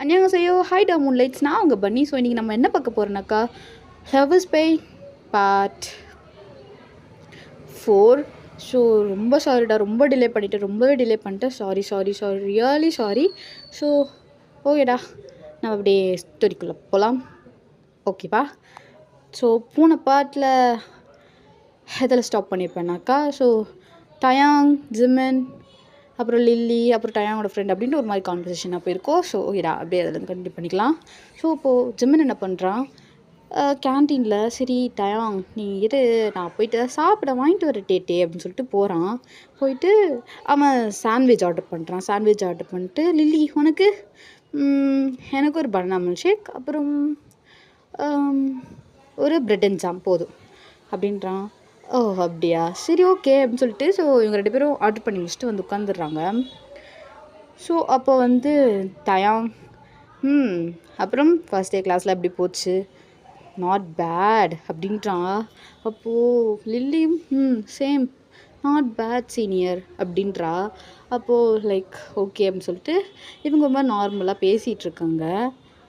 안녕하세요. Hi டா மூன்லைட்ஸ். நான் உங்கள் பன்னி. ஸோ இன்றைக்கி நம்ம என்ன பார்க்க போகிறோன்னாக்கா லவ்வர்ஸ் பை பார்ட் 4. ஸோ ரொம்ப சாரிடா, ரொம்ப டிலே பண்ணிட்டேன், ரொம்பவே டிலே பண்ணிட்டேன். Sorry really sorry. ஸோ ஓகேடா, நம்ம அப்படியே ஸ்டோரிக்குள்ளே போகலாம். ஓகேப்பா. ஸோ போன பார்ட்டில் எதில் ஸ்டாப் பண்ணியிருப்பேன்னாக்கா, ஸோ டயாங், ஜிமின், அப்புறம் லில்லி, அப்புறம் டயாங்கோட ஃப்ரெண்ட் அப்படின்ட்டு ஒரு மாதிரி கான்வர்சேஷனாக போயிருக்கோம். ஸோ ஓகேடா, அப்படியே அதில் கண்டினியூ பண்ணிக்கலாம். ஸோ இப்போது ஜிமின் என்ன பண்ணுறான், கேன்டீனில் சரி டயாங் நீ இரு, நான் போயிட்டு சாப்பிட வாங்கிட்டு வர டேட்டே அப்படின்னு சொல்லிட்டு போகிறான். போயிட்டு அவன் சாண்ட்விச் ஆர்டர் பண்ணுறான். சாண்ட்விச் ஆர்டர் பண்ணிட்டு, லில்லி உனக்கு, எனக்கு ஒரு பனானா மில்க் ஷேக், அப்புறம் ஒரு பிரெட் அண்ட் ஜாம் போதும் அப்படின்றான். ஓ அப்படியா, சரி ஓகே அப்படின்னு சொல்லிட்டு ஸோ இவங்க 2 பேரும் ஆர்டர் பண்ணி முடிச்சுட்டு வந்து உட்காந்துடுறாங்க. ஸோ அப்போ வந்து டயாங், அப்புறம் ஃபர்ஸ்ட் டே கிளாஸில் எப்படி போச்சு, நாட் பேட் அப்படின்றான். அப்போது லில்லியும் சேம், நாட் பேட் சீனியர் அப்படின்றா. அப்போது லைக் ஓகே அப்படின்னு சொல்லிட்டு இவங்க ரொம்ப நார்மலாக பேசிகிட்டு இருக்காங்க.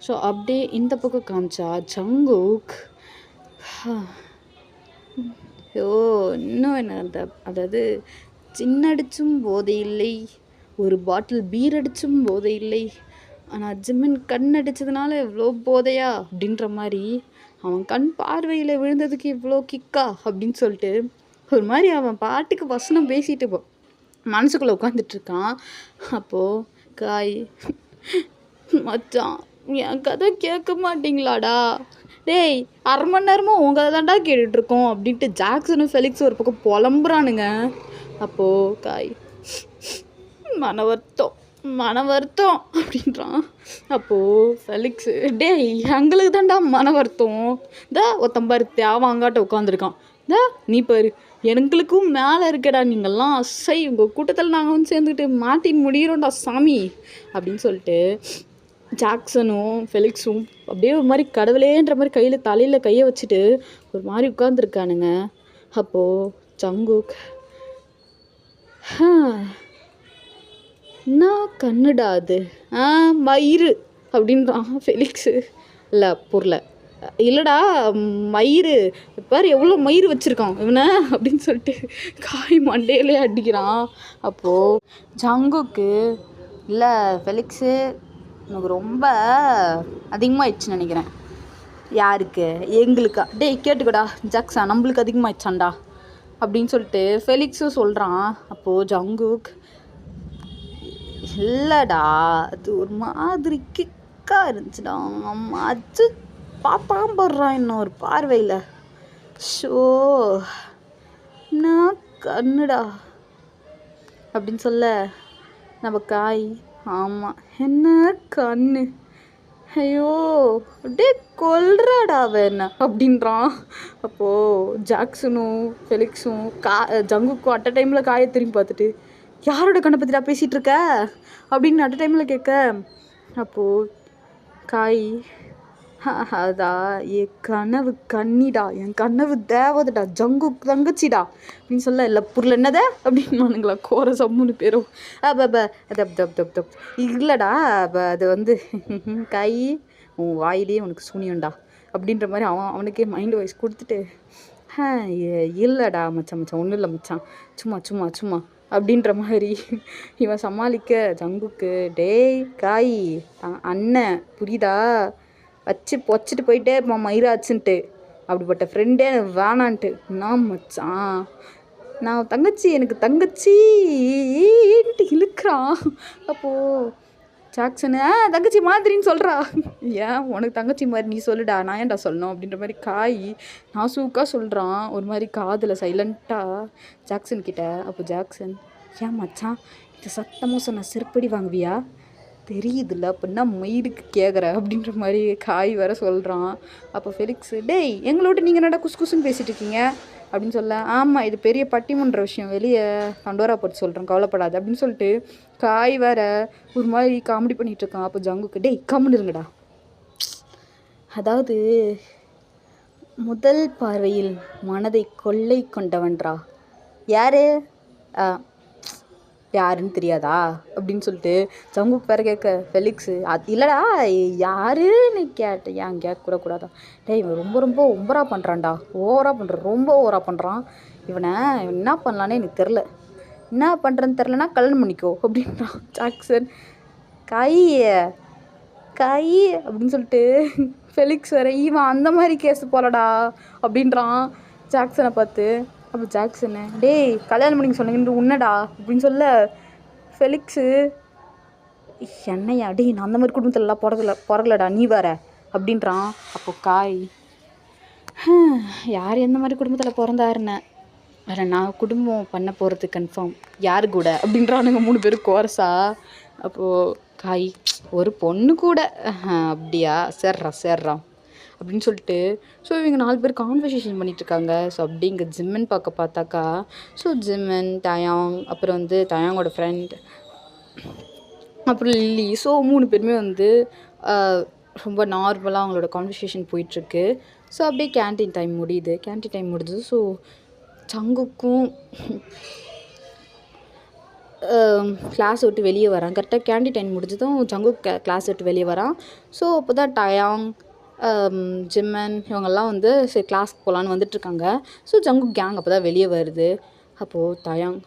ஸோ அப்படியே இந்த பக்கம் காமிச்சா ஜங்குக், இன்னும் என்ன அதாவது சின்னடிச்சும் போதை இல்லை, ஒரு பாட்டில் பீர் அடிச்சும் போதை இல்லை, ஆனால் ஜிமின் கண் அடித்ததுனால இவ்வளோ போதையா அப்படின்ற மாதிரி, அவன் கண் பார்வையில் விழுந்ததுக்கு இவ்வளோ கிக்கா அப்படின்னு சொல்லிட்டு ஒரு மாதிரி அவன் பாட்டுக்கு வசனம் பேசிட்டு மனசுக்குள்ளே உட்காந்துட்ருக்கான். அப்போது காய், மச்சான் என் கதை கேட்க மாட்டிங்களாடா, டேய் 1/2 மணி நேரமாக உங்கள் தான்டா கேட்டுட்ருக்கோம் அப்படின்ட்டு ஜாக்சனும் ஃபெலிக்ஸும் ஒரு பக்கம் புலம்புறானுங்க. அப்போது காய் மன வருத்தம் அப்படின்றான். அப்போது ஃபெலிக்ஸு, டேய் எங்களுக்கு தான்டா மன வருத்தம், ஒருத்தம்பாரு தேவாங்காட்ட உட்காந்துருக்கான், நீ பாரு எங்களுக்கும் மேலே இருக்கடா, நீங்கள்லாம் அசை, உங்கள் கூட்டத்தில் நாங்கள் வந்து சேர்ந்துக்கிட்டு மாட்டின் முடிகிறோம்டா சாமி அப்படின்னு சொல்லிட்டு ஜாக்சனும் ஃபெலிக்ஸும் அப்படியே ஒரு மாதிரி கடவுளேன்ற மாதிரி தலையில் கையை வச்சுட்டு ஒரு மாதிரி உட்காந்துருக்கானுங்க. அப்போது ஜங்குக், நான் கண்ணுடா அது மயிறு அப்படின்றான். ஃபெலிக்ஸு, இல்லை புரியல, இல்லைடா மயிறு, பாரு எவ்வளோ மயிறு வச்சுருக்கான் இவனை அப்படின்னு சொல்லிட்டு காய் மண்டையிலே அடிக்கிறான். அப்போது ஜங்குக்கு, இல்லை ஃபெலிக்ஸு எனக்கு ரொம்ப அதிகமாகிடுச்சுன்னு நினைக்கிறேன். யாருக்கு, எங்களுக்கா, டேய் கேட்டுக்கடா ஜாக்ஸா, நம்மளுக்கு அதிகமாகிடுச்சான்டா அப்படின்னு சொல்லிட்டு ஃபெலிக்ஸும் சொல்கிறான். அப்போது ஜங்குக், இல்லைடா அது ஒரு மாதிரி கிக்காக இருந்துச்சுடா, அம்மா அச்சு பார்ப்பான் போடுறான் இன்னொரு பார்வையில், ஷோ நான் கண்ணுடா அப்படின்னு சொல்ல நம்ம காய், ஆமாம் என்ன கண்ணு, ஐயோ அப்படியே கொல்றாடா என்ன அப்படின்றான். அப்போது ஜாக்சனும் ஃபெலிக்ஸும் ஜங்குக்கும் அட் அ டைமில் காயை திரும்பி பார்த்துட்டு, யாரோட கண்ணை பற்றிடா பேசிகிட்டு இருக்க அப்படின்னு அட் அ டைமில் கேட்க, அப்போது காய், அதா என் கனவு கண்ணிடா, என் கனவு தேவதடா, ஜங்குக் தங்கச்சிடா அப்படின்னு சொல்ல, இல்லை புரியல என்னத அப்படின்னு கோர சம்முன்னு பேரும் இல்லைடா அது வந்து கை உன் வாயிலே உனக்கு சூனியம்டா அப்படின்ற மாதிரி அவனுக்கே மைண்ட் வாய்ஸ் கொடுத்துட்டு, இல்லைடா மச்சான் ஒன்றும் இல்லை மச்சான், சும்மா அப்படின்ற மாதிரி இவன் சமாளிக்க, ஜங்குக்கு, டேய் காய் அண்ணன் புரியுதா, வச்சு பொச்சிட்டு போயிட்டே இருப்பான் மயிராச்சுன்ட்டு, அப்படிப்பட்ட ஃப்ரெண்டே எனக்கு வேணான்ட்டு, நான் மச்சான் நான் தங்கச்சி, எனக்கு தங்கச்சின்ட்டு இழுக்கிறான். அப்போது ஜாக்சனு, தங்கச்சி மாதிரின்னு சொல்கிறா, ஏன் உனக்கு தங்கச்சி மாதிரி நீ சொல்லுடா, நான் ஏன்டா சொல்லணும் அப்படின்ற மாதிரி காய் நாசூக்காக சொல்கிறான் ஒரு மாதிரி காதில் சைலண்ட்டாக ஜாக்சன் கிட்ட. அப்போ ஜாக்சன், ஏன் மச்சான் இது சத்தமாக சொன்ன செருப்படி வாங்குவியா, தெரியுதுல்ல அப்படின்னா மயிருக்கு கேட்குற அப்படின்ற மாதிரி காய் வர சொல்கிறான். அப்போ ஃபெலிக்ஸு, டேய் எங்களோட நீங்கள் என்னடா குசுன்னு பேசிகிட்டு இருக்கீங்க அப்படின்னு சொல்ல, ஆமாம் இது பெரிய பட்டிமன்ற விஷயம், வெளியே தண்டோரா போட்டு சொல்கிறேன் கவலைப்படாது அப்படின்னு சொல்லிட்டு காய் வேற ஒரு மாதிரி காமெடி பண்ணிகிட்ருக்கான். அப்போ ஜங்குக்கு, டேய் கம்முன்னு இருங்கடா, அதாவது முதல் பார்வையில் மனதை கொள்ளை கொண்டவன்றா யாரு, யாருன்னு தெரியாதா அப்படின்னு சொல்லிட்டு ஜங்குக் வேறு கேட்க ஃபெலிக்ஸு அது இல்லைடா யாருன்னு கேட்டேன். ஏன் கேட்கக்கூடாதா? டேய் இவன் ரொம்ப ரொம்ப ஓவராக பண்ணுறான்டா, ஓவராக பண்ணுறான், ரொம்ப ஓவராக பண்ணுறான். இவன் என்ன பண்ணலான்னு எனக்கு தெரில, என்ன பண்ணுறேன்னு தெரிலனா கல்யாணம் பண்ணிக்கோ அப்படின்றான் ஜாக்சன். கை கை அப்படின்னு சொல்லிட்டு ஃபெலிக்ஸ் வேறு இவன் அந்த மாதிரி கேஸ் போலடா அப்படின்றான் ஜாக்சனை பார்த்து. அப்போ ஜாக்சனு டேய் கல்யாணம் பண்ணிக்க சொன்னீங்கன்னு உன்னடா அப்படின்னு சொல்ல ஃபெலிக்ஸு என்னையா டேய் நான் அந்த மாதிரி குடும்பத்துலலாம் பிறகலடா நீ வேற அப்படின்றான். அப்போ காய் யார் எந்த மாதிரி குடும்பத்தில் பிறந்தாருன்னு அதில் நான் குடும்பம் பண்ண போகிறது கன்ஃபார்ம், யார் கூட அப்படின்றானுங்க 3 பேரும் கோரஸா. அப்போது காய் ஒரு பொண்ணு கூட அப்படியா சேர்றா அப்படின்னு சொல்லிட்டு ஸோ இவங்க 4 பேர் கான்வர்சேஷன் பண்ணிகிட்ருக்காங்க. ஸோ அப்படி இங்கே ஜிம்மன் பார்த்தாக்கா ஸோ ஜிம்மன் டயாங் அப்புறம் வந்து டயாங்கோட ஃப்ரெண்ட் அப்புறம் லில்லி. ஸோ 3 பேருமே வந்து ரொம்ப நார்மலாக அவங்களோட கான்வர்சேஷன் போயிட்டுருக்கு. ஸோ அப்படியே கேன்டீன் டைம் முடியுது. ஸோ ஜங்குக்கும் கிளாஸ் விட்டு வெளியே வரான். கரெக்டாக கேன்டீன் டைம் முடிஞ்சதும் ஜங்குக் கிளாஸ் விட்டு வெளியே வரான். ஸோ அப்போ தான் டயாங் ஜிம்மன் இவங்கெல்லாம் வந்து சரி கிளாஸ்க்கு போகலான்னு வந்துட்டுருக்காங்க. ஸோ ஜங்குக் கேங் அப்போ தான் வெளியே வருது. அப்போது டயாங்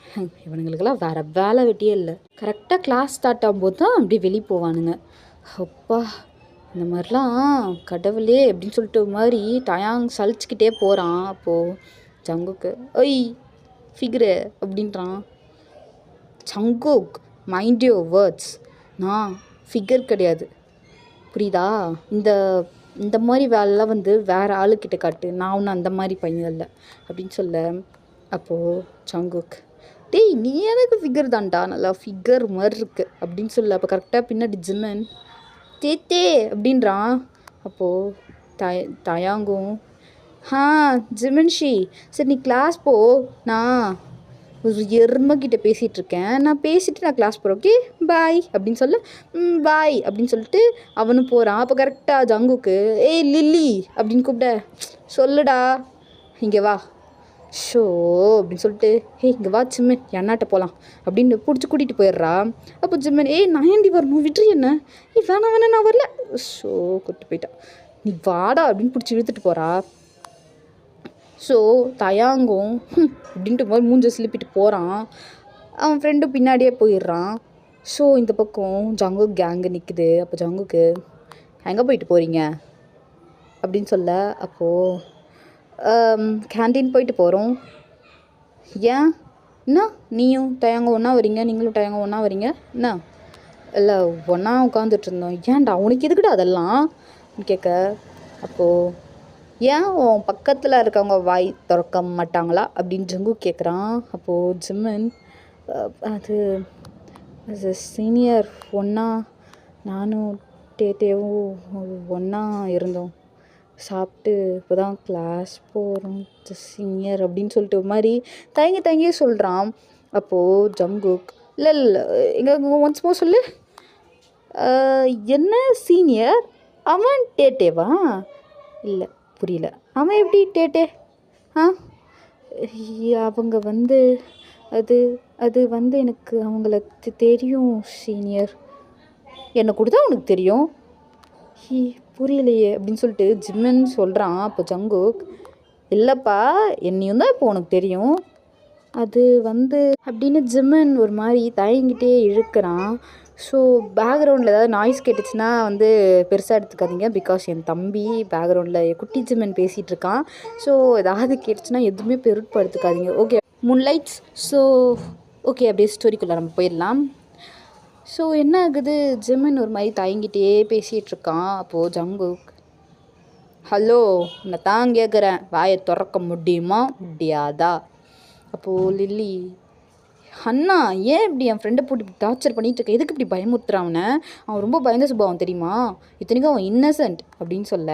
இவனுங்களுக்கெல்லாம் வேறு வேலை வெட்டியே இல்லை, கரெக்டாக கிளாஸ் ஸ்டார்ட் ஆகும்போது தான் அப்படியே வெளியே போவானுங்க. அப்பா இந்த மாதிரிலாம் கடவுளே அப்படின்னு சொல்லிட்டு ஒரு மாதிரி டயாங் சலிச்சுக்கிட்டே போகிறான். அப்போது ஜங்குக்கு ஒய் ஃபிகரு அப்படின்றான். ஜங்குக் மைண்ட் யுவர் வேர்ட்ஸ், நான் ஃபிகர் கிடையாது புரியுதா? இந்த மாதிரி வேலைலாம் வந்து வேறு ஆளுக்கிட்ட காட்டு, நான் ஒன்றும் அந்த மாதிரி பையன் இல்லை அப்படின்னு சொல்ல. அப்போது ஜங்குக் டேய் நீ எனக்கு ஃபிகர் தான்டா, நல்லா ஃபிகர் மாதிரி இருக்குது அப்படின்னு சொல்ல. அப்போ கரெக்டாக பின்னாடி ஜிம்மன் தேத்தே அப்படின்றான். அப்போது டயாங்கும் ஜிமன்ஷி சரி நீ கிளாஸ் போ, நான் ஒரு எருமைக்கிட்ட பேசிகிட்ருக்கேன், நான் கிளாஸ் போகிறேன், ஓகே பாய் அப்படின்னு சொல்ல. பாய் அப்படின்னு சொல்லிட்டு அவனும் போகிறான். அப்போ கரெக்டாக ஜங்குக்கு ஏய் லில்லி அப்படின்னு கூப்பிட சொல்லுடா இங்கே வா ஷோ அப்படின்னு சொல்லிட்டு இங்கே வா ஜிம்மன் என்னாட்ட போகலாம் அப்படின்னு பிடிச்சி கூட்டிகிட்டு போயிடுறா. அப்போ ஜிம்மன் நான் ஏண்டி வரணும் விட்டுரு என்ன, வேணாம் நான் வரல ஷோ கூப்பிட்டு போயிட்டான், நீ வாடா அப்படின்னு பிடிச்சி இழுத்துட்டு போகிறா. ஸோ டயாங்கும் அப்படின்ட்டு போது மூஞ்ச சிலிப்பிட்டு போகிறான். அவன் ஃப்ரெண்டும் பின்னாடியே போயிடுறான். ஸோ இந்த பக்கம் ஜங்குக் கேங்கு நிற்குது. அப்போ ஜங்குக்கு எங்கே போயிட்டு போகிறீங்க அப்படின்னு சொல்ல. அப்போது கேன்டீன் போயிட்டு போகிறோம். ஏன் என்ன நீயும் டயாங்கும் ஒன்றா வரீங்க, நீங்களும் டயாங்கும் ஒன்றா வரீங்க என்ன? இல்லை ஒன்றா உட்காந்துட்டு இருந்தோம். ஏன்டா உனக்கு எதுக்குடா அதெல்லாம் கேட்க. அப்போது ஏன் உன் பக்கத்தில் இருக்கவங்க வாய் திறக்க மாட்டாங்களா அப்படின்னு ஜங்குக் கேட்குறான். அப்போது ஜிம்மன் அது சீனியர் ஒன்றா நானும் டேட்டேவும் ஒன்றா இருந்தோம், சாப்பிட்டு இப்போ தான் கிளாஸ் போகிறோம் சீனியர் அப்படின்னு சொல்லிட்டு ஒரு மாதிரி தயங்கியே சொல்கிறான். அப்போது ஜங்குக் இல்லை எங்கே ஒன்ஸ் மோர் சொல்லு, என்ன சீனியர் அவன் டேட்டேவா? இல்லை புரியல, அவன் எப்படி டேட்டே? அவங்க வந்து அது வந்து எனக்கு அவங்கள தெரியும் சீனியர், என்னை கூட தான் உனக்கு தெரியும், புரியலையே அப்படின்னு சொல்லிட்டு ஜிம்மன் சொல்கிறான். அப்போ ஜங்குக் இல்லைப்பா என்னையும் தான் இப்போ உனக்கு தெரியும், அது வந்து அப்படின்னு ஜிம்மன் ஒரு மாதிரி தயங்கிட்டே இழுக்கிறான். ஸோ பேக்ரவுண்டில் ஏதாவது நாய்ஸ் கேட்டுச்சுன்னா வந்து பெருசாக எடுத்துக்காதீங்க, பிகாஸ் என் தம்பி பேக்ரவுண்டில் குட்டி ஜிம்மன் பேசிகிட்டு இருக்கான். ஸோ ஏதாவது கேட்டுச்சுன்னா எதுவுமே பெருட்படுத்துக்காதீங்க, ஓகே முன்லைட்ஸ். ஸோ ஓகே அப்படியே ஸ்டோரிக்குள்ளே நம்ம போயிடலாம். ஸோ என்ன ஆகுது, ஜிம்மன் ஒரு மாதிரி தயங்கிட்டே பேசிகிட்ருக்கான். அப்போது ஜங்குக் ஹலோ உன்னை தான் கேட்குறேன், வாயை திறக்க முடியாதா? அப்போது லில்லி அண்ணா ஏன் இப்படி என் ஃப்ரெண்டை போட்டு இப்படி டார்ச்சர் பண்ணிகிட்டு இருக்க, எதுக்கு இப்படி பயமுறுத்துறான் அவன் ரொம்ப பயந்த சுபாவம் தெரியுமா, இத்தனைக்கும் அவன் இன்னசென்ட் அப்படின்னு சொல்ல.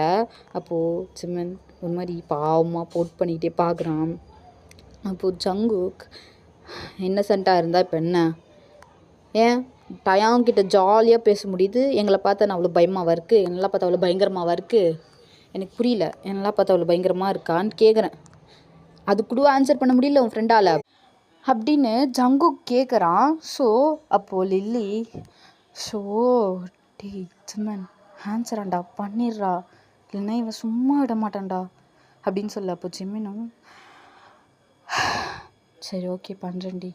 அப்போது ஜிம்மன் ஒரு மாதிரி பாவமாக போட் பண்ணிக்கிட்டே பார்க்குறான். அப்போது ஜங்குக் இன்னசென்ட்டாக இருந்தால் இப்போ என்ன, ஏன் டயாங்கிட்ட ஜாலியாக பேச முடியுது, எங்களை பார்த்தா நான் அவ்வளோ பயமாவா இருக்குது, என்னெல்லாம் பார்த்தா அவ்வளோ பயங்கரமாவா இருக்குது, எனக்கு புரியல, என்னெல்லாம் பார்த்தா அவ்வளோ பயங்கரமாக இருக்கான்னு கேட்குறேன். அது கூட ஆன்சர் பண்ண முடியல உன் ஃப்ரெண்டால். அப்படின்னு ஜங்குக் கேட்குறான். ஸோ அப்போது லில்லி ஸோ டேய் ஜிம்மன் ஆன்சரான்டா பண்ணிடுறா, இல்லைன்னா இவன் சும்மா விட மாட்டான்டா அப்படின்னு சொல்ல. அப்போ ஜிம்மினும் சரி ஓகே பண்ணுறேன்டி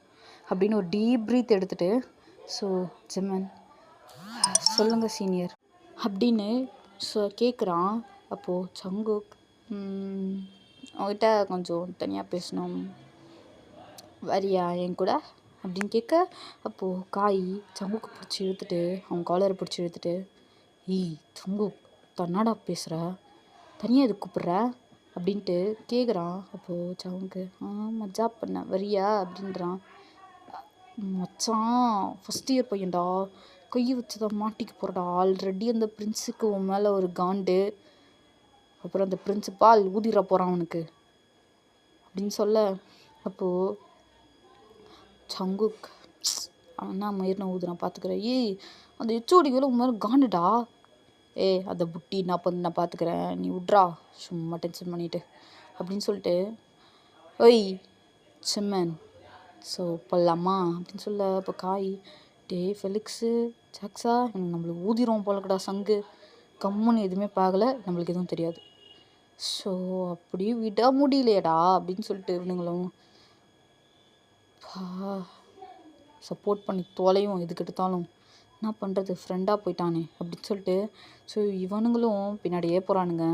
அப்படின்னு ஒரு டீப் ப்ரீத் எடுத்துகிட்டு ஸோ ஜிம்மன் சொல்லுங்கள் சீனியர் அப்படின்னு கேட்குறான். அப்போது ஜங்குக் அவங்ககிட்ட கொஞ்சம் தனியாக பேசணும், வரியா என் கூட அப்படின்னு கேட்க. அப்போது காய் ஜங்குக்கு பிடிச்சி இழுத்துட்டு அவன் காலரை பிடிச்சி இழுத்துட்டு ஜங்குக் தன்னாடா பேசுகிற, தனியாக எது கூப்பிட்ற அப்படின்ட்டு கேட்குறான். அப்போது ஜங்குக்கு மஜா பண்ண வரியா அப்படின்றான். மச்சான் ஃபஸ்ட் இயர் பையன்டா, கை வச்சுதான் மாட்டிக்க போகிறடா, ஆல்ரெடி அந்த பிரின்ஸுக்கு உன் மேலே ஒரு காண்டு, அப்புறம் அந்த பிரின்ஸிபால் ஊதிட போகிறான் அவனுக்கு அப்படின்னு சொல்ல. அப்போது ஜங்குக் அவனா மயிர்னா ஊதுறான் பார்த்துக்கிறேன். அந்த ஹெச்ஓடிக்குள்ள உன் மேலே காண்டுடா, அதை புட்டி நான் பார்த்துக்கிறேன், நீ விட்றா சும்மா டென்ஷன் பண்ணிட்டு அப்படின்னு சொல்லிட்டு சிம்மன் ஸோ போடலாமா அப்படின்னு சொல்ல. அப்போ காய் ஃபெலிக்ஸு ஜாக்ஸா நம்மளுக்கு ஊதிரும் போலக்கடா சங்கு, கம்முன்னு எதுவுமே பார்க்கல, நம்மளுக்கு எதுவும் தெரியாது, ஸோ அப்படியே விட முடியலையடா அப்படின்னு சொல்லிட்டு இவனுங்களும் சப்போர்ட் பண்ணி தொலையும் எதுக்கு எடுத்தாலும், என்ன பண்ணுறது ஃப்ரெண்டாக போயிட்டானே அப்படின்னு சொல்லிட்டு. ஸோ இவனுங்களும் பின்னாடியே போகிறானுங்க.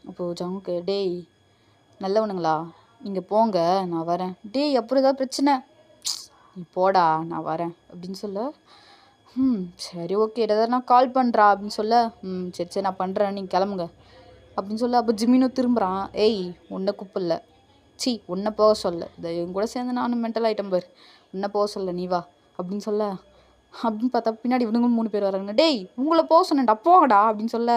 அப்போது ஜங்குக்கு டேய் நல்லவனுங்களா நீங்கள் போங்க நான் வரேன், அப்புறம் ஏதாவது பிரச்சனை நீ போடா நான் வரேன் அப்படின்னு சொல்ல. சரி ஓகே ஏதாவது நான் கால் பண்ணுறா அப்படின்னு சொல்ல. சரி நான் பண்ணுறேன் நீங்கள் கிளம்புங்க அப்படின்னு சொல்ல. அப்போ ஜிம்மினும் திரும்புகிறான். உன்னை கூப்பிடல, உன்னை போக சொல்ல, இதை இவங்க கூட சேர்ந்து நானும் மென்டல் ஐட்டம் பார், உன்னை போக சொல்ல நீ வா அப்படின்னு சொல்ல. அப்படின்னு பார்த்தா பின்னாடி இவனுங்க 3 பேர் வராங்க. உங்களை போக சொன்னேன்டா போங்கடா அப்படின்னு சொல்ல.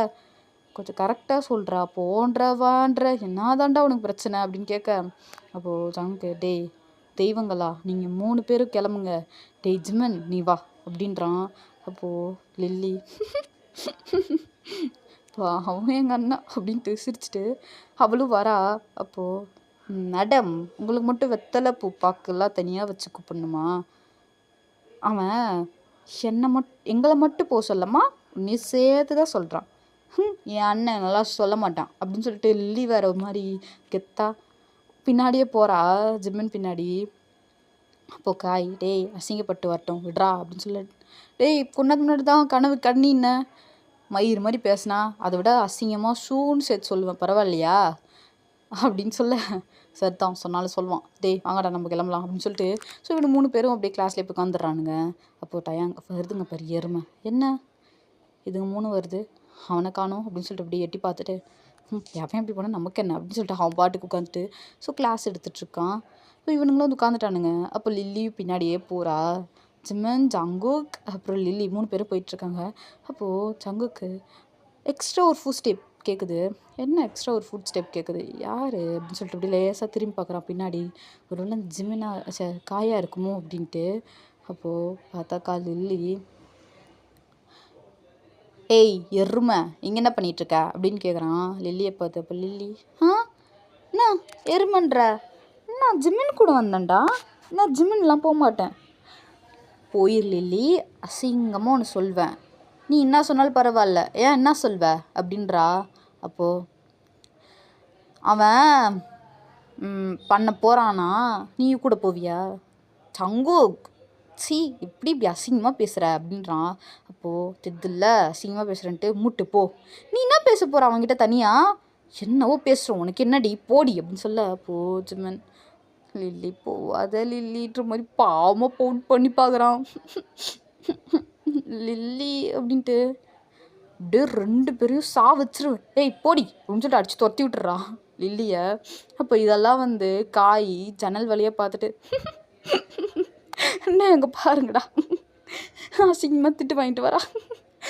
கொஞ்சம் கரெக்டாக சொல்கிறா, போன்றவான்ற என்னதான்டா உனக்கு பிரச்சனை அப்படின்னு கேட்க. அப்போது ஜங்கு தெய்வங்களா நீங்கள் 3 பேரும் கிளம்புங்க, ஜிம்மன் நீ வா அப்படின்றான். அப்போது லில்லி அவன் எங்கள் அண்ணா அப்படின்ட்டு சிரிச்சுட்டு அவளும் வரா. அப்போது மேடம் உங்களுக்கு மட்டும் வெத்தலை பூ பாக்கெல்லாம் தனியாக வச்சு கூப்பிடணுமா, அவன் எங்களை மட்டும் போக சொல்லம்மா நீ சேர்த்து தான் சொல்கிறான், என் அண்ணன் நல்லா சொல்ல மாட்டான் அப்படின்னு சொல்லிட்டு லில்லி வேற ஒரு மாதிரி கெத்தா பின்னாடியே போகிறா ஜிம்மன் பின்னாடி. அப்போது காய் அசிங்கப்பட்டு வரட்டும் விட்றா அப்படின்னு சொல்லி. பொண்ணாக்கு முன்னாடி தான் கனவு கண்ணின்ன மயிர் மாதிரி பேசினா, அதை விட அசிங்கமாக ஷூன்னு சேர்த்து சொல்லுவேன் பரவாயில்லையா அப்படின்னு சொல்ல. சரி தான் சொன்னாலும் சொல்லுவான், வாங்கடா நம்ம கிளம்பலாம் அப்படின்னு சொல்லிட்டு. ஸோ இவனு 3 பேரும் அப்படியே கிளாஸ்லேயே போய் உட்காந்துடுறானுங்க. அப்போது வருதுங்க பாரு எருமை, என்ன இதுங்க 3 வருது, அவனை காணோம் அப்படின்னு சொல்லிட்டு அப்படியே எட்டி பார்த்துட்டு எவன் எப்படி போனால் நமக்கு என்ன அப்படின்னு சொல்லிட்டு அவன் பாட்டுக்கு உட்காந்துட்டு ஸோ கிளாஸ் எடுத்துகிட்ருக்கான். ஸோ இவனுங்களும் வந்து உட்காந்துட்டானுங்க. அப்போ லில்லி பின்னாடியே போகிறா. ஜிம்மன் ஜங்குக் அப்புறம் லில்லி 3 பேரும் போயிட்டுருக்காங்க. அப்போது ஜங்குக்கு எக்ஸ்ட்ரா ஒரு ஃபுட் ஸ்டெப் கேட்குது. என்ன எக்ஸ்ட்ரா ஒரு ஃபுட் ஸ்டெப் கேட்குது, யார் அப்படின்னு சொல்லிட்டு அப்படி லேசாக திரும்பி பார்க்குறான் பின்னாடி, ஒரு வேளை ஜிம்மினா காயாக இருக்குமோ அப்படின்ட்டு. அப்போது பார்த்தாக்கா லில்லி எருமை இங்கே என்ன பண்ணிகிட்ருக்க அப்படின்னு கேட்குறான் லில்லியை பார்த்து. அப்போ லில்லி என்ன எருமன்ற, நான் ஜிம்மின் கூட வந்தேன்டா, நான் ஜிம்மின்லாம் போக மாட்டேன். போயிரு லில்லி, அசிங்கமாக ஒன்று சொல்வேன், நீ என்ன சொன்னாலும் பரவாயில்ல, ஏன் என்ன சொல்வ அப்படின்றா. அப்போது அவன் பண்ண போகிறானா நீ கூட போவியா, ஜங்குக் இப்படி அசிங்கமாக பேசுகிற அப்படின்றான். அப்போது திதில்ல அசிங்கமாக பேசுகிறேன்ட்டு மூட்டு போ, நீ என்ன பேச போகிற அவன்கிட்ட தனியாக, என்னவோ பேசுகிறோம் உனக்கு என்னடி போடி அப்படின்னு சொல்ல. அப்போது ஜிம்மன் லில்லி போவாத லில்லின்ற மாதிரி பாவமாக பவுன் பண்ணி பார்க்குறான். லில்லி அப்படின்ட்டு அப்படியே 2 பேரையும் வச்சிருவேன், போடி அப்படின்னு சொல்லிட்டு அடிச்சு துரத்தி விட்டுறான் லில்லியை. அப்போ இதெல்லாம் வந்து காய் ஜன்னல் வழியாக பார்த்துட்டு என்ன எங்கே பாருங்கடா அசிங்கமாக திட்டு வாங்கிட்டு வரா,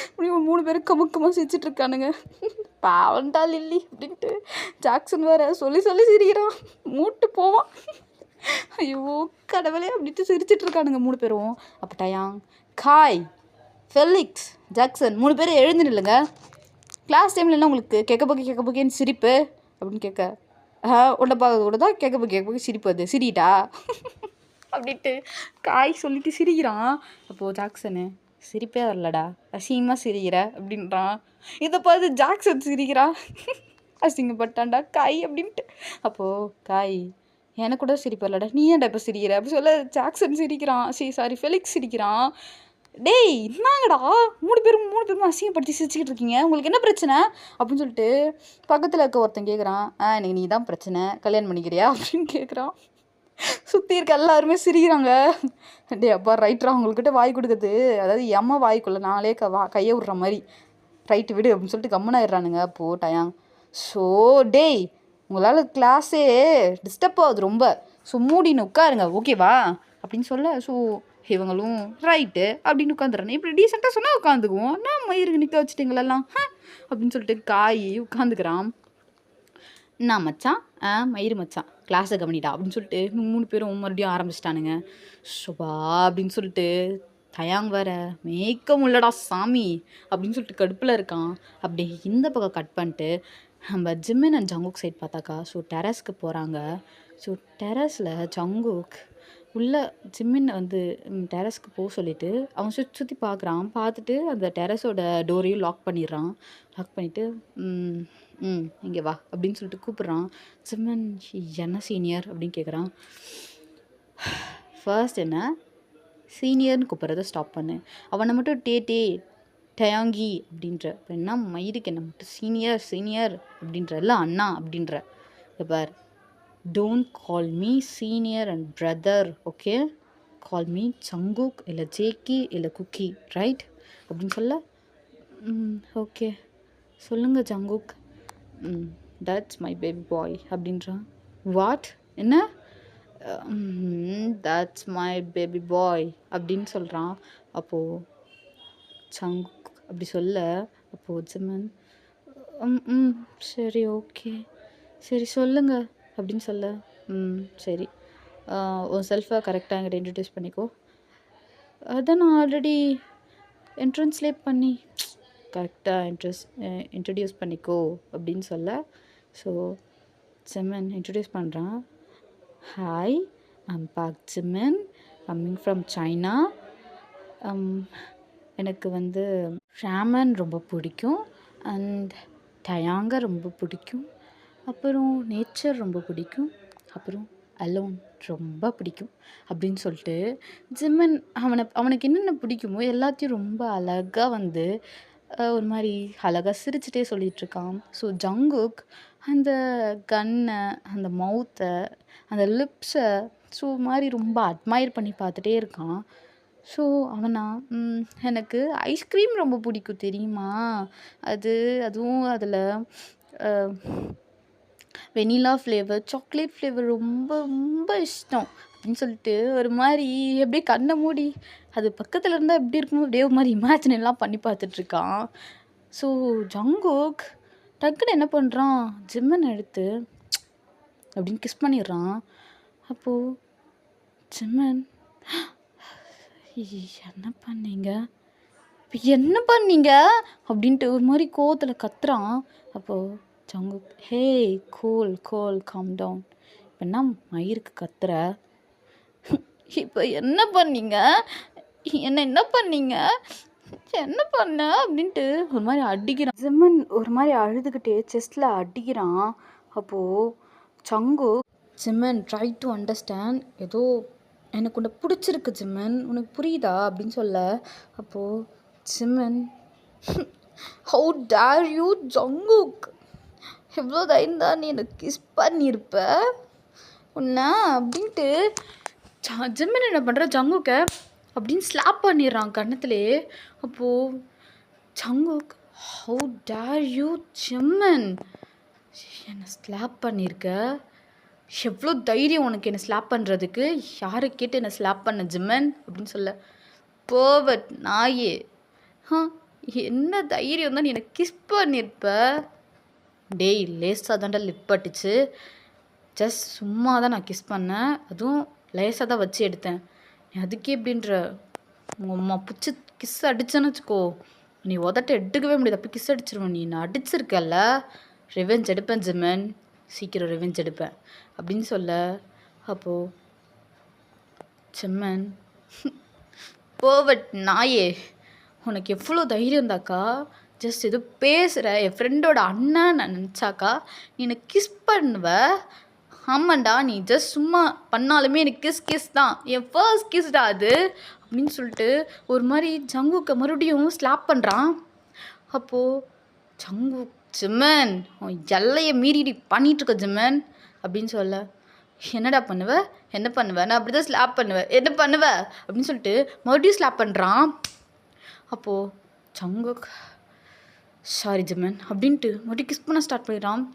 இப்படி 3 பேரும் கமுக்கமாக சிரிச்சிட்டு இருக்கானுங்க. பாவண்டா லில்லி அப்படின்ட்டு ஜாக்சன் வேற சொல்லி சிரிக்கிறான், மூட்டு போவான். ஐயோ கடவுளே அப்படின்ட்டு சிரிச்சிட்டு இருக்கானுங்க 3 பேரும். அப்போ டயாங் காய் ஃபெலிக்ஸ் ஜாக்சன் 3 பேரும் எழுந்து நில்லுங்க, கிளாஸ் டைமில் என்ன உங்களுக்கு கேட்க போக்கேன்னு சிரிப்பு அப்படின்னு கேட்க. உன்னை பார்க்கறது கூட தான் கேட்க போக்க சிரிப்பு, அது சிரிட்டா அப்படின்ட்டு காய் சொல்லிட்டு சிரிக்கிறான். அப்போது ஜாக்சனு சிரிப்பே வரலடா, அசிங்கமாக சிரிக்கிற அப்படின்றான். இதை பார்த்து ஜாக்சன் சிரிக்கிறான். அசிங்கப்பட்டான்டா காய் அப்படின்ட்டு. அப்போது காய் எனக்கு கூட சிரிப்பு வரலடா, நீ ஏன்டா இப்போ சிரிக்கிற அப்படி சொல்ல ஜாக்சன் சிரிக்கிறான். சாரி ஃபெலிக்ஸ் சிரிக்கிறான். டேய் என்னங்கடா 3 பேரும் அசிங்கப்படுத்தி சிரிச்சுக்கிட்டு இருக்கீங்க, உங்களுக்கு என்ன பிரச்சனை அப்படின்னு சொல்லிட்டு பக்கத்தில் இருக்க ஒருத்தன் கேட்குறான். எனக்கு நீ தான் பிரச்சனை, கல்யாணம் பண்ணிக்கிறியா அப்படின்னு கேட்குறான். சுற்றி இருக்க எல்லாருமே சிரிக்கிறாங்க. டே அப்பா ரைட்டரா அவங்கக்கிட்ட வாய் கொடுக்குறது, அதாவது எம்ம வாய்க்குள்ள நாளே கையை விட்ற மாதிரி, ரைட்டு விடு அப்படின்னு சொல்லிட்டு கம்மனாயிடுறானுங்க. அப்போது டயாங் ஸோ டேய் உங்களால் கிளாஸே டிஸ்டர்ப் ஆகுது ரொம்ப, ஸோ மூடின்னு உட்காருங்க ஓகேவா அப்படின்னு சொல்ல, ஸோ இவங்களும் ரைட்டு அப்படின்னு உட்காந்துறானே. இப்படி டீசெண்டாக சொன்னால் உட்காந்துக்குவோம், நான் மயிருக்கு நிற்க வச்சுட்டிங்களெல்லாம் அப்படின்னு சொல்லிட்டு காய் உட்காந்துக்கிறான். நான் மச்சான் மயிறு மச்சான் கிளாஸை கவனிடா அப்படின்னு சொல்லிட்டு 3 பேரும் மறுபடியும் ஆரம்பிச்சிட்டானுங்க. ஷோபா அப்படின்னு சொல்லிட்டு தயாங் வேற மேய்க்க முடியலடா சாமி அப்படின்னு சொல்லிட்டு கடுப்பில் இருக்கான். அப்படி இந்த பக்கம் கட் பண்ணிட்டு நம்ம ஜிம்மின் அண்ட் ஜங்குக் சைட் பார்த்தாக்கா, ஸோ டெரஸ்க்கு போகிறாங்க. ஸோ டெரஸில் ஜங்குக் உள்ள ஜிம்மின் வந்து டெரஸ்க்கு போக சொல்லிவிட்டு அவன் சுற்றி பார்க்குறான். பார்த்துட்டு அந்த டெரஸோட டோரையும் லாக் பண்ணிடுறான். லாக் பண்ணிவிட்டு இங்கே வா அப்படின்னு சொல்லிட்டு கூப்பிட்றான். ஜிம்மின் என்ன சீனியர் அப்படின்னு கேட்குறான். ஃபர்ஸ்ட் என்ன சீனியர்னு கூப்பிட்றத ஸ்டாப் பண்ணு, அவனை மட்டும் டே டயாங்கி அப்படின்ற, இப்போ என்ன மயிருக்கு என்ன மட்டும் சீனியர் அப்படின்ற, இல்லை அண்ணா அப்படின்ற. பார் don't call me senior and brother, okay, call me Jungkook இல்லை ஜேக்கி இல்லை குக்கி, ரைட் அப்படின்னு சொல்ல. ஓகே சொல்லுங்கள் Jungkook. That's my baby boy அப்படின்றான். வாட் என்ன தட்ஸ் மை பேபி பாய் அப்படின்னு சொல்கிறான். அப்போது ஜங்குக் அப்படி சொல்ல, அப்போது ஜிம்மன் சரி ஓகே சரி சொல்லுங்க அப்படின்னு சொல்ல, சரி உன் செல்ஃபை கரெக்டாக என்கிட்ட இன்ட்ரடியூஸ் பண்ணிக்கோ. அதை நான் ஆல்ரெடி என்ட்ரன்ஸ்லேயே பண்ணி கரெக்டாக இன்ட்ரடியூஸ் பண்ணிக்கோ அப்படின்னு சொல்ல, ஸோ ஜிம்மன் இன்ட்ரடியூஸ் பண்ணுறான். Hi I'm Park Jimin, coming from China. எனக்கு வந்து ஷாமன் ரொம்ப பிடிக்கும், அண்ட் டயாங்கை ரொம்ப பிடிக்கும், அப்புறம் நேச்சர் ரொம்ப பிடிக்கும், அப்புறம் அலோன் ரொம்ப பிடிக்கும் அப்படின்னு சொல்லிட்டு ஜிம்மன் அவனுக்கு என்னென்ன பிடிக்குமோ எல்லாத்தையும் ரொம்ப அழகாக வந்து ஒரு மாதிரி அழகாக சிரிச்சுட்டே சொல்லிகிட்ருக்கான். ஸோ ஜங்குக் அந்த கன்னை, அந்த மவுத்தை, அந்த லிப்ஸை ஸோ மாதிரி ரொம்ப அட்மையர் பண்ணி பார்த்துட்டே இருக்கான். ஸோ அவனா எனக்கு ஐஸ்கிரீம் ரொம்ப பிடிக்கும் தெரியுமா, அதுவும் அதில் வெனிலா ஃப்ளேவர், சாக்லேட் ஃப்ளேவர் ரொம்ப ரொம்ப இஷ்டம் அப்படின்னு சொல்லிட்டு ஒரு மாதிரி எப்படியே கண்ணை மூடி அது பக்கத்தில் இருந்தால் எப்படி இருக்குமோ அப்படியே ஒரு மாதிரி இமேஜின் எல்லாம் பண்ணி பார்த்துட்ருக்கான். ஸோ ஜங்குக் டக்குன்னு என்ன பண்ணுறான், ஜிம்மன் எடுத்து அப்படின்னு கிஸ் பண்ணிடுறான். அப்போது ஜிம்மன் என்ன பண்ணீங்க அப்படின்ட்டு ஒரு மாதிரி கோவத்தில் கத்துறான். அப்போது Jungkook hey cool calm down, இப்போ என்ன மயிருக்கு கத்துற, இப்போ என்ன பண்ணீங்க என்ன பண்ண அப்படின்ட்டு ஒரு மாதிரி அடிக்கிறான். ஜிம்மன் ஒரு மாதிரி அழுதுகிட்டே செஸ்டில் அடிக்கிறான். அப்போது ஜங்குக் ஜிம்மன் ட்ரை டு அண்டர்ஸ்டாண்ட், ஏதோ எனக்கு உன்னை பிடிச்சிருக்கு ஜிம்மன், உனக்கு புரியுதா அப்படின்னு சொல்ல. அப்போது ஜிம்மன் ஹவு டேர் யூ ஜங்குக், எவ்வளோ தைரியம் தான் நீ எனக்கு கிஸ் பண்ணியிருப்ப உன்ன அப்படின்ட்டு ஜிம்மன் என்ன பண்ணுற ஜங்குக்கை அப்படின்னு ஸ்லாப் பண்ணிடுறான் கன்னத்திலே. அப்போது ஜங்குக் ஹவு டேர் யூ ஜிம்மன், என்னை ஸ்லாப் பண்ணியிருக்க, எவ்வளோ தைரியம் உனக்கு என்னை ஸ்லாப் பண்ணுறதுக்கு, யாரை கேட்டு என்னை ஸ்லாப் பண்ண ஜிம்மன் அப்படின்னு சொல்ல. பர்வர்ட் நாயே, என்ன தைரியம் தான் நீ என்னை கிஸ் பண்ணியிருப்ப. டேய் லேசாக தான்டா லிப் பட்டுச்சு, ஜஸ்ட் சும்மா தான் நான் கிஸ் பண்ணேன், அதுவும் லேசாக தான் வச்சு எடுத்தேன், நீ அதுக்கே எப்படின்ற, உங்கள் அம்மா பிடிச்சி கிஸ் அடிச்சேன்னு வச்சுக்கோ, நீ உதட்ட எடுக்கவே முடியாது, அப்போ கிஸ் அடிச்சிருவேன், நீ நான் அடிச்சிருக்கல, ரிவெஞ்ச் எடுப்பேன் ஜிம்மன், சீக்கிரம் ரிவெஞ்ச் எடுப்பேன் அப்படின்னு சொல்ல. அப்போது செம்மன், போவட் நாயே, உனக்கு எவ்வளோ தைரியம் இருந்தாக்கா ஜஸ்ட் ஏதோ பேசுகிற என் ஃப்ரெண்டோட அண்ணன் நான் நினச்சாக்கா நீ எனக்கு கிஸ் பண்ணுவ. ஆமாண்டா, நீ ஜஸ்ட் சும்மா பண்ணாலுமே எனக்கு கிஸ் தான், என் ஃபர்ஸ்ட் கிஸ்டா அது அப்படின்னு சொல்லிட்டு ஒரு மாதிரி ஜங்குக்கை மறுபடியும் ஸ்லாப் பண்ணுறான். அப்போது ஜங்கு, ஜிம்மன் உன் எல்லையை மீறி பண்ணிகிட்ருக்க ஜிம்மன் அப்படின்னு சொல்ல, என்னடா பண்ணுவ, என்ன பண்ணுவ, நான் அப்படி தான் ஸ்லாப் பண்ணுவேன், என்ன பண்ணுவ அப்படின்னு சொல்லிட்டு மறுபடியும் ஸ்லாப் பண்ணுறான். அப்போது ஜங்குக் சாரி ஜிம்மன் அப்படின்ட்டு மறுபடியும் கிஸ் பண்ண ஸ்டார்ட் பண்ணிடுறான்.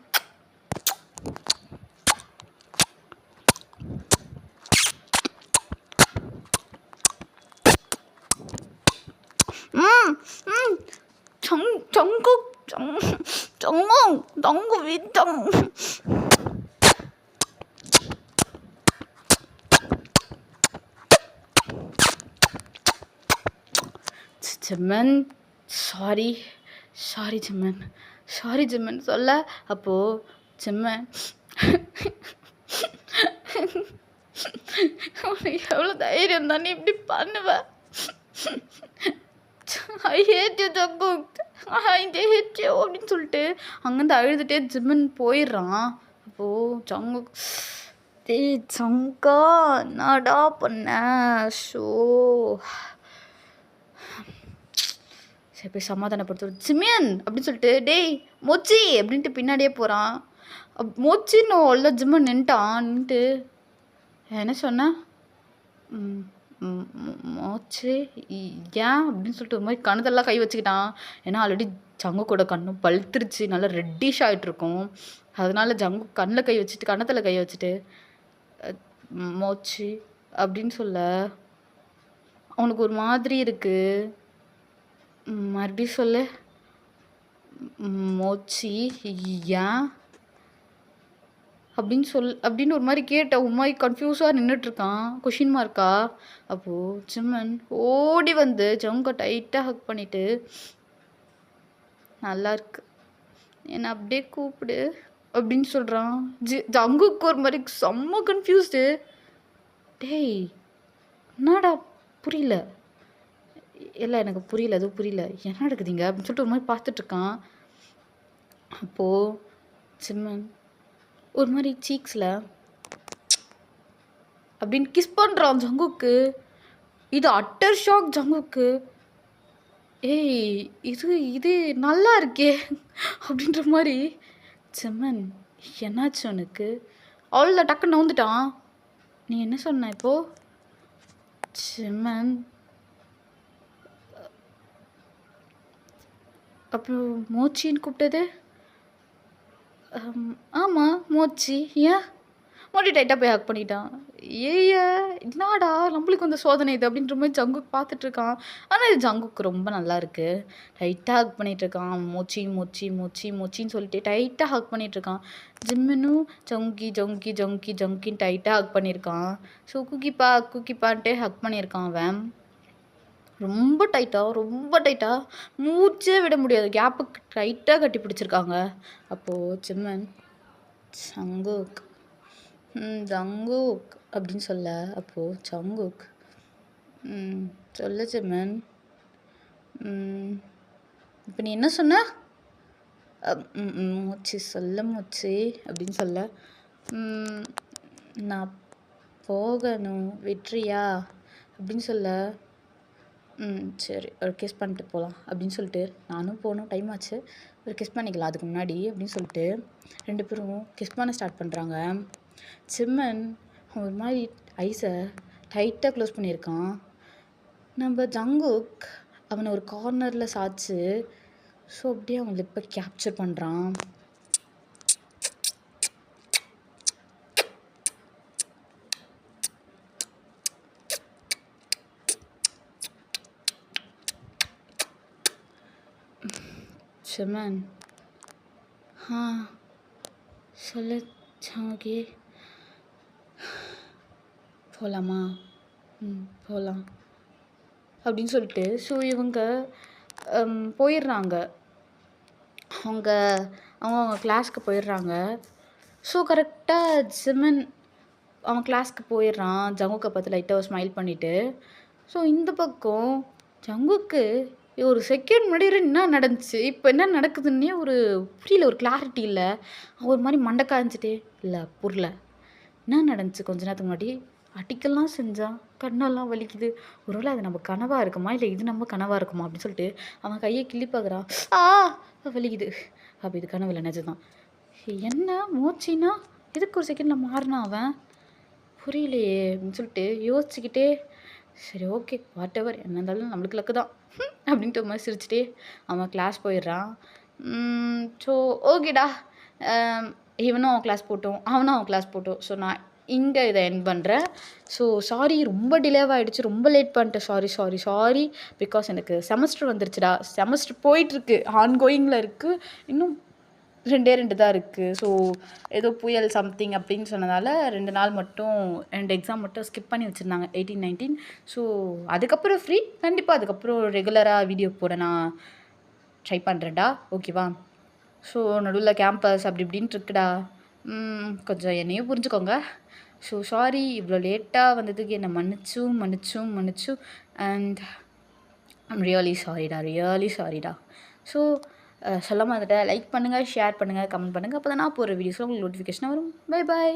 ஜிம்மன் சாரி ஜிம்மன், சாரி ஜிம்மன் சொல்ல, அப்போது ஜிம்மன் உனக்கு எவ்வளோ தைரியம் தான், நீ இப்படி பண்ணுவ, I hate you Jungkook, I hate you அப்படின்னு சொல்லிட்டு அங்கேருந்து அழுதுகிட்டே ஜிம்மன் போயிடுறான். அப்போது ஜங்குக், டேய் ஜங்கா என்னடா பண்ண, ஷோ சரி போய் சமாதானப்படுத்தும் ஜிமியன் அப்படின்னு சொல்லிட்டு, டேய் மொச்சி அப்படின்ட்டு பின்னாடியே போகிறான். மொச்சின்னு உள்ள ஜிம்மன் நின்ட்டான்ட்டு என்ன சொன்னேன், மோச்சு ஏன் அப்படின்னு சொல்லிட்டு ஒரு மாதிரி கணத்தெல்லாம் கை வச்சுக்கிட்டான். ஏன்னா ஆல்ரெடி ஜங்கு கூட கண்ணும் பழுத்துருச்சு, நல்லா ரெட்டிஷ் ஆகிட்ருக்கும். அதனால ஜங்கு கண்ணில் கை வச்சுட்டு கணத்தில் கை வச்சுட்டு மோச்சு அப்படின்னு சொல்ல அவனுக்கு ஒரு மாதிரி இருக்குது. மறுபடியும் சொல்லு, மோச்சி ஏன் அப்படின்னு ஒரு மாதிரி கேட்டேன். ஒரு மாதிரி கன்ஃபியூஸாக நின்றுட்டுருக்கான், கொஷின் மார்க்கா. அப்போது ஜிம்மன் ஓடி வந்து ஜங்கை டைட்டாக ஹக் பண்ணிவிட்டு, நல்லா இருக்கு என்னை அப்படியே கூப்பிடு அப்படின்னு சொல்கிறான். ஜங்குக்கு ஒரு மாதிரி செம்ம கன்ஃபியூஸ்டு. டேய் என்னடா புரியல, இல்லை எனக்கு புரியல, எதுவும் புரியல, என்ன நடக்குதுங்க அப்படின்னு சொல்லிட்டு ஒரு மாதிரி பார்த்துட்ருக்கான். அப்போது ஜிம்மன் ஒரு மாதிரி சீக்ஸில் அப்படின்னு கிஸ் பண்ணுறான் ஜங்குக்கு. இது அட்டர் ஷாக் ஜங்குக்கு. ஏய் இது நல்லா இருக்கே அப்படின்ற மாதிரி. ஜிம்மன் என்னாச்சு உனக்கு, அவ்வளோ டக்குன்னு நவுந்துட்டான். நீ என்ன சொன்ன இப்போது ஜிம்மன்? அப்புறம் மோச்சின்னு கூப்பிட்டது? ஆமாம் மோச்சி, ஏன் மோடி டைட்டாக போய் ஹக் பண்ணிட்டான். ஏய்யா என்னடா நம்மளுக்கு வந்து சோதனை இது அப்படின்ற மாதிரி ஜங்குக்கு பார்த்துட்ருக்கான். ஆனால் இது ஜங்குக்கு ரொம்ப நல்லா இருக்குது. டைட்டாக ஹக் பண்ணிகிட்ருக்கான். மோச்சி மோச்சி மோச்சி மோச்சின்னு சொல்லிட்டு டைட்டாக ஹக் பண்ணிகிட்ருக்கான். ஜிம்மினும் ஜங்கின்னு டைட்டாக ஹக் பண்ணியிருக்கான். ஸோ குக்கிப்பான்ட்டே ஹக் பண்ணியிருக்கான் அவன். ரொம்ப டைட்டாக மூச்சே விட முடியாது, கேப்புக்கு டைட்டாக கட்டி பிடிச்சிருக்காங்க. அப்போது ஜிம்மன் ஜங்குக் அப்படின்னு சொல்ல, அப்போது ஜங்குக் சொல்ல ஜிம்மன் இப்போ நீ என்ன சொன்ன? மூச்சு சொல்ல மூச்சு அப்படின்னு சொல்ல, நான் போகணும் வெற்றியா அப்படின்னு சொல்ல, சரி ஒரு கிஸ் பண்ணிட்டு போகலாம் அப்படின்னு சொல்லிட்டு, நானும் போகணும் டைம் ஆச்சு, ஒரு கிஸ் பண்ணிக்கலாம் அதுக்கு முன்னாடி அப்படின்னு சொல்லிட்டு 2 பேரும் கிஸ் பண்ண ஸ்டார்ட் பண்ணுறாங்க. ஜிம்மன் ஒரு மாதிரி ஐஸை டைட்டாக க்ளோஸ் பண்ணியிருக்கான். நம்ம ஜங்குக் அவனை ஒரு கார்னரில் சாய்ச்சி ஸோ அப்படியே அவன் லிப்பை கேப்சர் பண்ணுறான். ஜிம்மன் சொல்ல ஜாங்கி போகலாமா? போகலாம் அப்படின்னு சொல்லிட்டு ஸோ இவங்க போயிடுறாங்க, அவங்க கிளாஸ்க்கு போயிடுறாங்க. ஸோ கரெக்டாக ஜிம்மன் அவன் கிளாஸ்க்கு போயிடுறான். ஜங்குக்கை பார்த்து லைட்டாக ஸ்மைல் பண்ணிவிட்டு. ஸோ இந்த பக்கம் ஜங்குக்கு ஒரு செகண்ட் முன்னாடி வரை என்ன நடந்துச்சு, இப்போ என்ன நடக்குதுன்னே ஒரு புரியல, ஒரு கிளாரிட்டி இல்லை. அவன் ஒரு மாதிரி மண்டை காய்ஞ்சிட்டே இல்லை புரியல என்ன நடந்துச்சு கொஞ்ச நேரத்துக்கு முன்னாடி. அடிக்கலாம் செஞ்சான், கண்ணெல்லாம் வலிக்குது. ஒருவேளை அது நம்ம கனவாக இருக்குமா, இல்லை இது நம்ம கனவாக இருக்குமா அப்படின்னு சொல்லிட்டு அவன் கையை கிள்ளி பார்க்குறான். வலிக்குது. அப்போ இது கனவுல நிஜதான். என்ன மூச்சின்னா எதுக்கு ஒரு செகண்டில் மாறினான் அவன், புரியலையே அப்படின்னு சொல்லிட்டு யோசிச்சுக்கிட்டே, சரி ஓகே வாட் எவர் என்ன இருந்தாலும் நம்மளுக்கு லக்கு தான் அப்படின்ட்டு ஒரு மாதிரி சிரிச்சிட்டே அவன் கிளாஸ் போயிடுறான். ஸோ ஓகேடா, இவனும் அவன் கிளாஸ் போட்டோம், அவனும் அவன் கிளாஸ் போட்டோம். ஸோ நான் இங்கே இதை எண்ட் பண்ணுறேன். ஸோ சாரி, ரொம்ப டிலேவாகிடுச்சு, ரொம்ப லேட் பண்ணிட்டேன். Sorry sorry sorry. பிகாஸ் எனக்கு செமஸ்டர் வந்துருச்சுடா. செமஸ்டர் போயிட்டுருக்கு, ஆன்கோயிங்கில் இருக்குது. இன்னும் 2 தான் இருக்குது. ஸோ ஏதோ புயல் சம்திங் அப்படின்னு சொன்னதால் 2 நாள் மட்டும் 2 எக்ஸாம் மட்டும் ஸ்கிப் பண்ணி வச்சுருந்தாங்க, 18, 19. ஸோ அதுக்கப்புறம் ஃப்ரீ. கண்டிப்பாக அதுக்கப்புறம் ரெகுலராக வீடியோ போட நான் ட்ரை பண்ணுறேன்டா, ஓகேவா? ஸோ நடுவில் கேம்பஸ் அப்படி இப்படின்ட்டு இருக்குடா, கொஞ்சம் என்னையும் புரிஞ்சுக்கோங்க. ஸோ சாரி, இவ்வளோ லேட்டாக வந்ததுக்கு என்னை மன்னிச்சு அண்ட் ஐம் ரியலி சாரிடா. ஸோ சொல்ல மாதிரிட்ட லைக் பண்ணுங்கள், ஷேர் பண்ணுங்கள், கமெண்ட் பண்ணுங்கள். அப்போ தான் நான் போகிற வீடியோஸில் உங்களுக்கு நோட்டிஃபிகேஷனாக வரும். Bye bye.